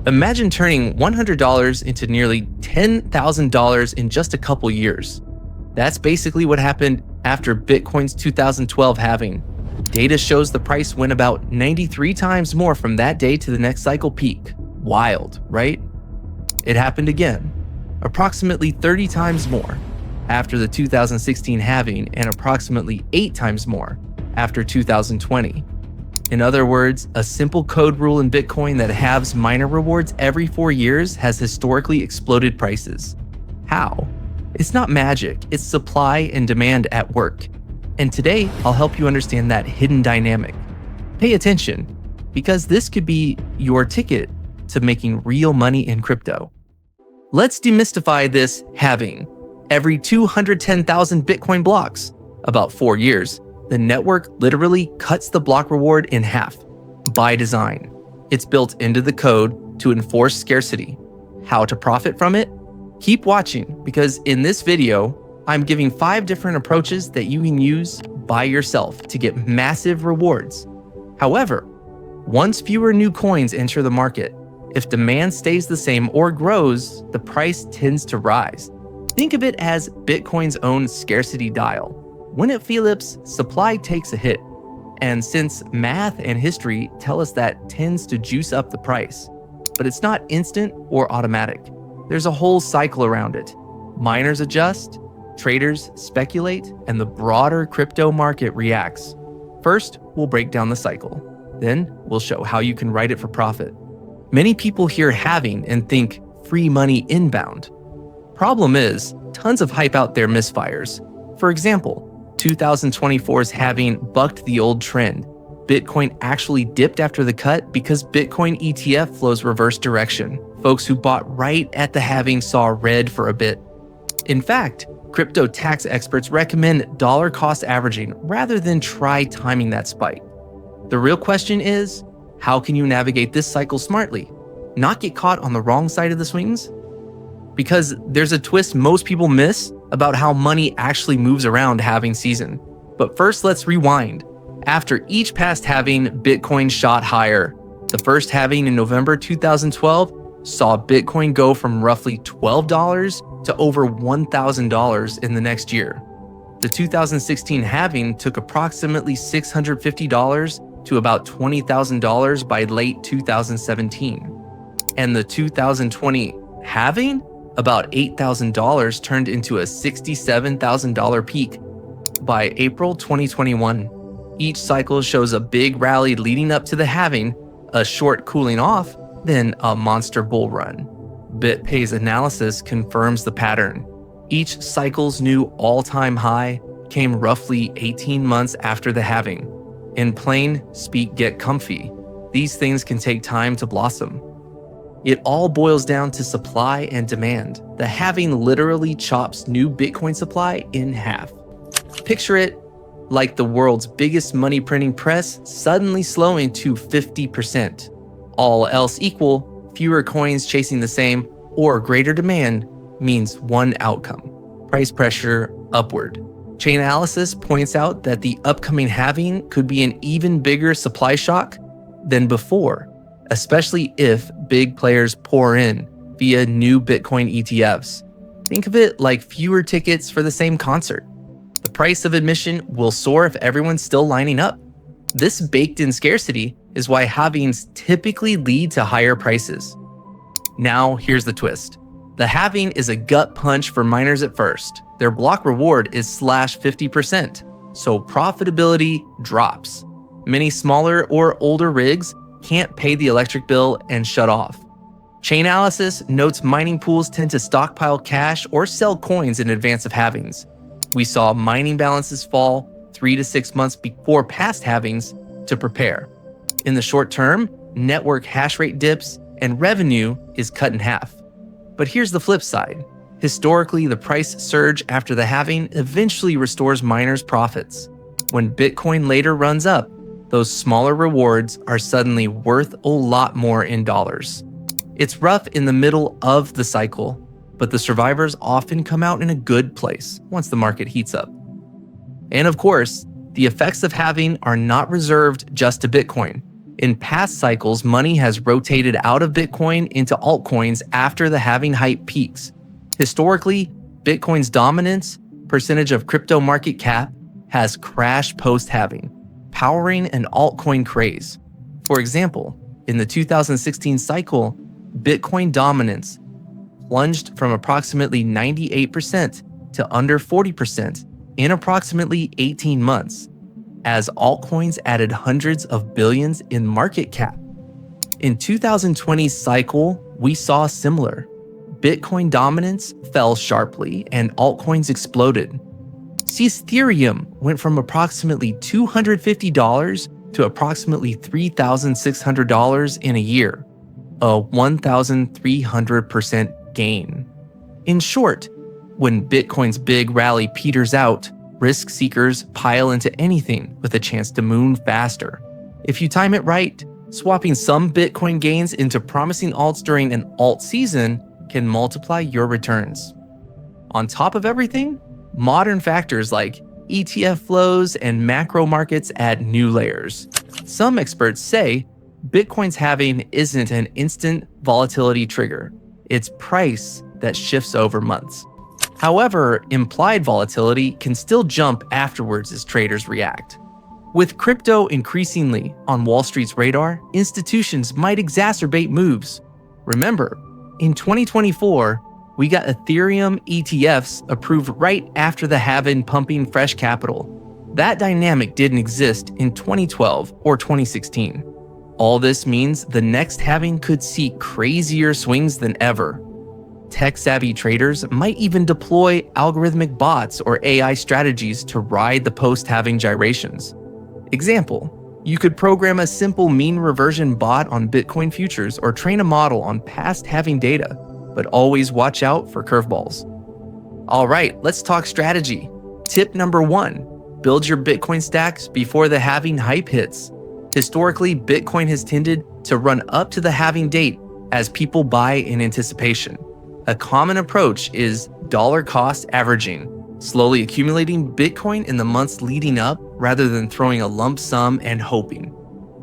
Imagine turning $100 into nearly $10,000 in just a couple years. That's basically what happened after Bitcoin's 2012 halving. Data shows the price went about 93 times more from that day to the next cycle peak. Wild, right? It happened again, approximately 30 times more after the 2016 halving and approximately 8 times more after 2020. In other words, a simple code rule in Bitcoin that halves miner rewards every 4 years has historically exploded prices. How? It's not magic, it's supply and demand at work. And today, I'll help you understand that hidden dynamic. Pay attention, because this could be your ticket to making real money in crypto. Let's demystify this halving. Every 210,000 Bitcoin blocks, about 4 years, the network literally cuts the block reward in half. By design. It's built into the code to enforce scarcity. How to profit from it? Keep watching, because in this video, I'm giving 5 different approaches that you can use by yourself to get massive rewards. However, once fewer new coins enter the market, if demand stays the same or grows, the price tends to rise. Think of it as Bitcoin's own scarcity dial. When it flips, supply takes a hit. And since math and history tell us that tends to juice up the price. But it's not instant or automatic. There's a whole cycle around it. Miners adjust, traders speculate, and the broader crypto market reacts. First, we'll break down the cycle. Then, we'll show how you can ride it for profit. Many people hear halving and think free money inbound. Problem is, tons of hype out there misfires. For example, 2024's halving bucked the old trend. Bitcoin actually dipped after the cut because Bitcoin ETF flows reverse direction. Folks who bought right at the halving saw red for a bit. In fact, crypto tax experts recommend dollar cost averaging rather than try timing that spike. The real question is, how can you navigate this cycle smartly? Not get caught on the wrong side of the swings? Because there's a twist most people miss about how money actually moves around halving season. But first, let's rewind. After each past halving, Bitcoin shot higher. The first halving in November 2012 saw Bitcoin go from roughly $12 to over $1,000 in the next year. The 2016 halving took approximately $650 to about $20,000 by late 2017. And the 2020 halving, about $8,000 turned into a $67,000 peak by April 2021. Each cycle shows a big rally leading up to the halving, a short cooling off, then a monster bull run. BitPay's analysis confirms the pattern. Each cycle's new all-time high came roughly 18 months after the halving. In plain speak, get comfy. These things can take time to blossom. It all boils down to supply and demand. The halving literally chops new Bitcoin supply in half. Picture it like the world's biggest money printing press suddenly slowing to 50%. All else equal, fewer coins chasing the same or greater demand means one outcome: price pressure upward. Chainalysis points out that the upcoming halving could be an even bigger supply shock than before, especially if big players pour in via new Bitcoin ETFs. Think of it like fewer tickets for the same concert. The price of admission will soar if everyone's still lining up. This baked-in scarcity is why halvings typically lead to higher prices. Now, here's the twist. The halving is a gut punch for miners at first. Their block reward is slashed 50%, so profitability drops. Many smaller or older rigs can't pay the electric bill and shut off. Chainalysis notes mining pools tend to stockpile cash or sell coins in advance of halvings. We saw mining balances fall 3 to 6 months before past halvings to prepare. In the short term, network hash rate dips and revenue is cut in half. But here's the flip side. Historically, the price surge after the halving eventually restores miners' profits. When Bitcoin later runs up, those smaller rewards are suddenly worth a lot more in dollars. It's rough in the middle of the cycle, but the survivors often come out in a good place once the market heats up. And of course, the effects of halving are not reserved just to Bitcoin. In past cycles, money has rotated out of Bitcoin into altcoins after the halving hype peaks. Historically, Bitcoin's dominance, percentage of crypto market cap, has crashed post-halving, powering an altcoin craze. For example, in the 2016 cycle, Bitcoin dominance plunged from approximately 98% to under 40% in approximately 18 months, as altcoins added hundreds of billions in market cap. In 2020's cycle, we saw similar. Bitcoin dominance fell sharply and altcoins exploded. See, Ethereum went from approximately $250 to approximately $3,600 in a year, a 1,300% gain. In short, when Bitcoin's big rally peters out, risk seekers pile into anything with a chance to moon faster. If you time it right, swapping some Bitcoin gains into promising alts during an alt season can multiply your returns. On top of everything, modern factors like ETF flows and macro markets add new layers. Some experts say Bitcoin's halving isn't an instant volatility trigger. It's price that shifts over months. However, implied volatility can still jump afterwards as traders react. With crypto increasingly on Wall Street's radar, institutions might exacerbate moves. Remember, in 2024, we got Ethereum ETFs approved right after the halving pumping fresh capital. That dynamic didn't exist in 2012 or 2016. All this means the next halving could see crazier swings than ever. Tech-savvy traders might even deploy algorithmic bots or AI strategies to ride the post-halving gyrations. Example, you could program a simple mean reversion bot on Bitcoin futures or train a model on past halving data, but always watch out for curveballs. All right, let's talk strategy. Tip number 1, build your Bitcoin stacks before the halving hype hits. Historically, Bitcoin has tended to run up to the halving date as people buy in anticipation. A common approach is dollar cost averaging, slowly accumulating Bitcoin in the months leading up rather than throwing a lump sum and hoping.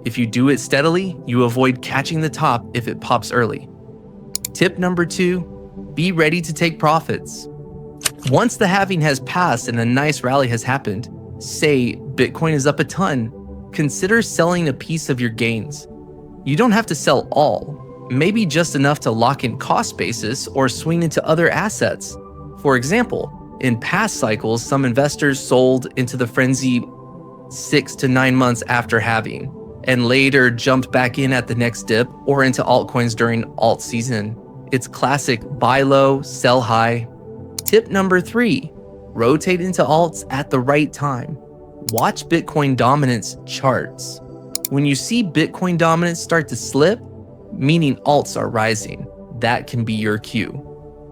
If you do it steadily, you avoid catching the top if it pops early. Tip number 2, be ready to take profits. Once the halving has passed and a nice rally has happened, say Bitcoin is up a ton, consider selling a piece of your gains. You don't have to sell all. Maybe just enough to lock in cost basis or swing into other assets. For example, in past cycles, some investors sold into the frenzy 6 to 9 months after halving, and later jumped back in at the next dip or into altcoins during alt season. It's classic buy low, sell high. Tip number 3, rotate into alts at the right time. Watch Bitcoin dominance charts. When you see Bitcoin dominance start to slip, meaning alts are rising, that can be your cue.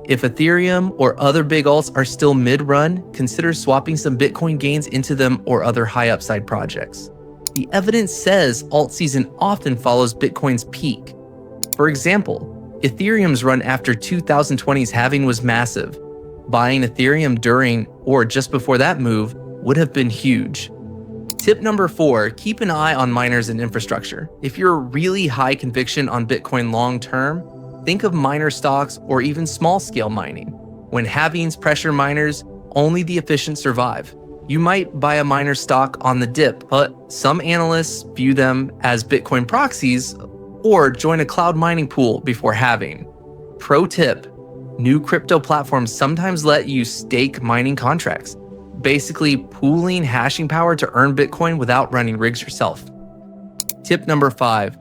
If Ethereum or other big alts are still mid-run, consider swapping some Bitcoin gains into them or other high upside projects. The evidence says alt season often follows Bitcoin's peak. For example, Ethereum's run after 2020's halving was massive. Buying Ethereum during or just before that move would have been huge. Tip number 4, keep an eye on miners and infrastructure. If you're really high conviction on Bitcoin long term, think of miner stocks or even small scale mining. When halvings pressure miners, only the efficient survive. You might buy a miner stock on the dip, but some analysts view them as Bitcoin proxies, or join a cloud mining pool before halving. Pro tip, new crypto platforms sometimes let you stake mining contracts, basically pooling hashing power to earn Bitcoin without running rigs yourself. Tip number 5,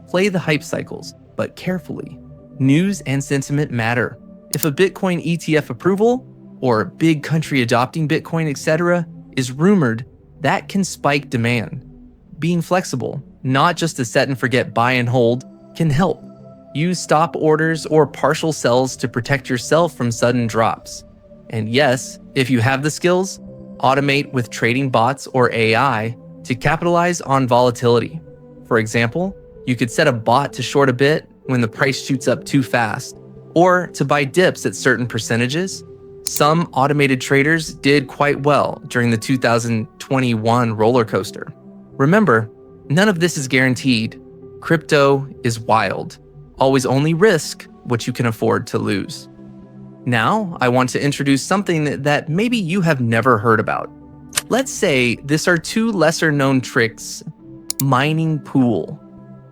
play the hype cycles, but carefully. News and sentiment matter. If a Bitcoin ETF approval, or a big country adopting Bitcoin, etc., is rumored, that can spike demand. Being flexible, not just a set and forget buy and hold, can help. Use stop orders or partial sells to protect yourself from sudden drops. And yes, if you have the skills, automate with trading bots or AI to capitalize on volatility. For example, you could set a bot to short a bit when the price shoots up too fast, or to buy dips at certain percentages. Some automated traders did quite well during the 2021 roller coaster. Remember, none of this is guaranteed. Crypto is wild. Always only risk what you can afford to lose. Now, I want to introduce something that maybe you have never heard about. Let's say these are two lesser-known tricks: mining pool,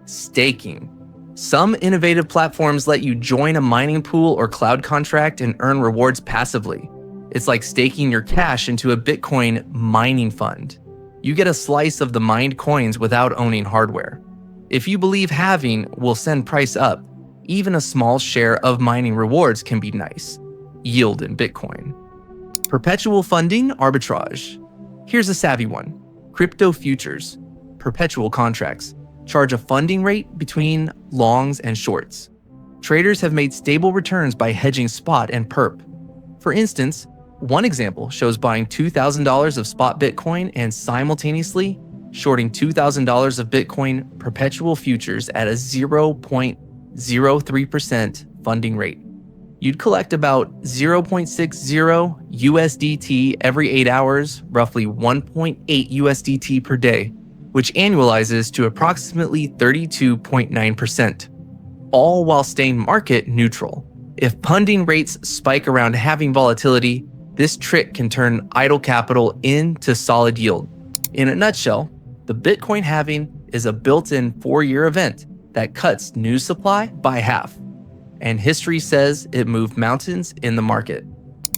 staking. Some innovative platforms let you join a mining pool or cloud contract and earn rewards passively. It's like staking your cash into a Bitcoin mining fund. You get a slice of the mined coins without owning hardware. If you believe halving will send price up, even a small share of mining rewards can be nice. Yield in Bitcoin. Perpetual funding arbitrage. Here's a savvy one. Crypto futures, perpetual contracts, charge a funding rate between longs and shorts. Traders have made stable returns by hedging spot and perp. For instance, one example shows buying $2,000 of spot Bitcoin and simultaneously shorting $2,000 of Bitcoin perpetual futures at a 0.03% funding rate. You'd collect about 0.60 USDT every 8 hours, roughly 1.8 USDT per day, which annualizes to approximately 32.9%, all while staying market neutral. If funding rates spike around halving volatility, this trick can turn idle capital into solid yield. In a nutshell, the Bitcoin halving is a built-in 4-year event that cuts new supply by half. And history says it moved mountains in the market.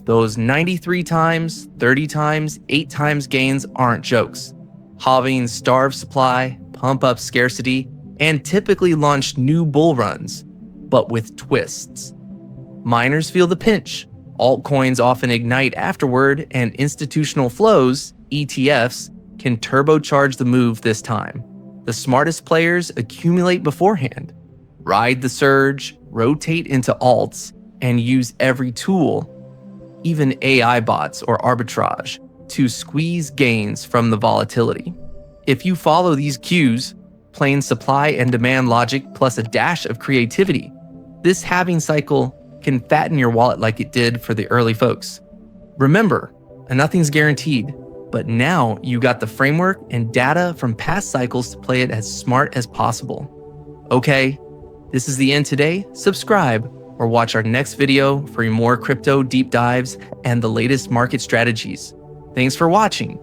Those 93 times, 30 times, 8 times gains aren't jokes. Halving starve supply, pump up scarcity, and typically launch new bull runs, but with twists. Miners feel the pinch. Altcoins often ignite afterward, and institutional flows, ETFs, can turbocharge the move this time. The smartest players accumulate beforehand, ride the surge, rotate into alts, and use every tool, even AI bots or arbitrage, to squeeze gains from the volatility. If you follow these cues, plain supply and demand logic plus a dash of creativity, this halving cycle can fatten your wallet like it did for the early folks. Remember, nothing's guaranteed, but now you got the framework and data from past cycles to play it as smart as possible. Okay, this is the end today. Subscribe or watch our next video for more crypto deep dives and the latest market strategies. Thanks for watching.